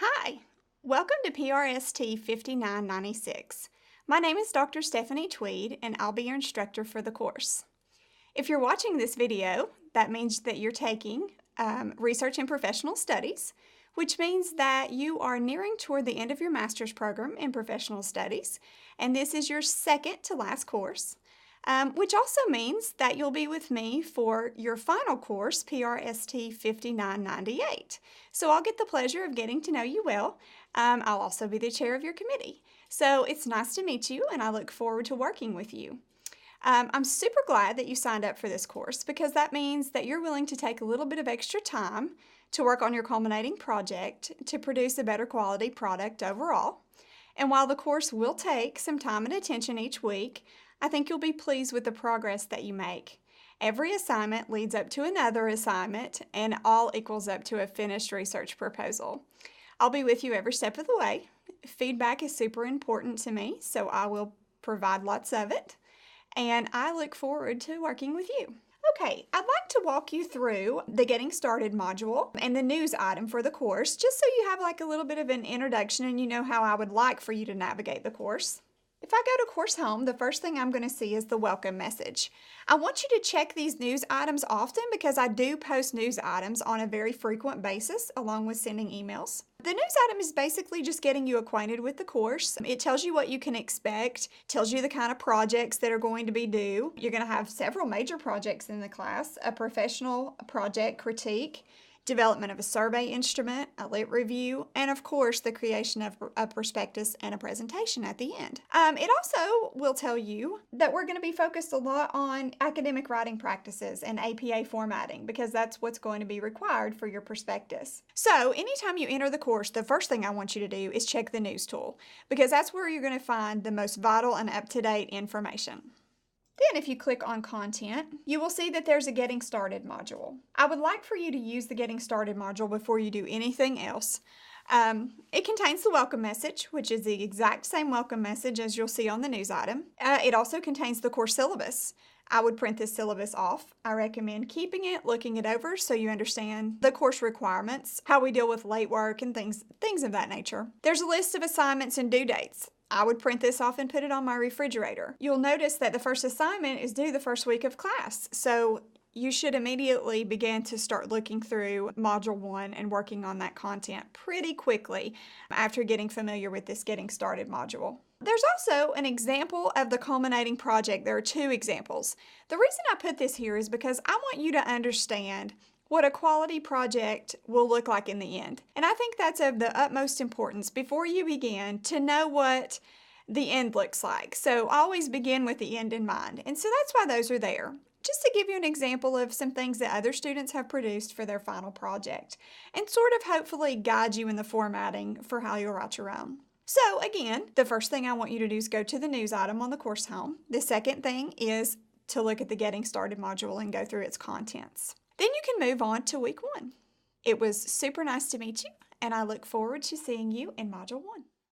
Hi, welcome to PRST 5996. My name is Dr. Stephanie Tweed and I'll be your instructor for the course. If you're watching this video, that means that you're taking Research and Professional Studies, which means that you are nearing toward the end of your master's program in Professional Studies, and this is your second to last course. Which also means that you'll be with me for your final course, PRST 5998. So I'll get the pleasure of getting to know you well. I'll also be the chair of your committee. So it's nice to meet you, and I look forward to working with you. I'm super glad that you signed up for this course because that means that you're willing to take a little bit of extra time to work on your culminating project to produce a better quality product overall. And while the course will take some time and attention each week, I think you'll be pleased with the progress that you make. Every assignment leads up to another assignment, and all equals up to a finished research proposal. I'll be with you every step of the way. Feedback is super important to me, so I will provide lots of it, and I look forward to working with you. Okay, I'd like to walk you through the Getting Started module and the news item for the course, just so you have like a little bit of an introduction and you know how I would like for you to navigate the course. If I go to Course Home, the first thing I'm going to see is the welcome message. I want you to check these news items often because I do post news items on a very frequent basis along with sending emails. The news item is basically just getting you acquainted with the course. It tells you what you can expect, tells you the kind of projects that are going to be due. You're going to have several major projects in the class, a professional project critique, development of a survey instrument, a lit review, and of course the creation of a prospectus and a presentation at the end. It also will tell you that we're going to be focused a lot on academic writing practices and APA formatting because that's what's going to be required for your prospectus. So anytime you enter the course, the first thing I want you to do is check the news tool because that's where you're going to find the most vital and up-to-date information. Then if you click on Content, you will see that there's a Getting Started module. I would like for you to use the Getting Started module before you do anything else. It contains the welcome message, which is the exact same welcome message as you'll see on the news item. It also contains the course syllabus. I would print this syllabus off. I recommend keeping it, looking it over so you understand the course requirements, how we deal with late work and things of that nature. There's a list of assignments and due dates. I would print this off and put it on my refrigerator. You'll notice that the first assignment is due the first week of class, so you should immediately begin to start looking through Module 1 and working on that content pretty quickly after getting familiar with this Getting Started module. There's also an example of the culminating project. There are two examples. The reason I put this here is because I want you to understand what a quality project will look like in the end. And I think that's of the utmost importance before you begin to know what the end looks like. So always begin with the end in mind. And so that's why those are there. Just to give you an example of some things that other students have produced for their final project and sort of hopefully guide you in the formatting for how you'll write your own. So again, the first thing I want you to do is go to the news item on the course home. The second thing is to look at the Getting Started module and go through its contents. Then you can move on to week 1. It was super nice to meet you, and I look forward to seeing you in Module 1.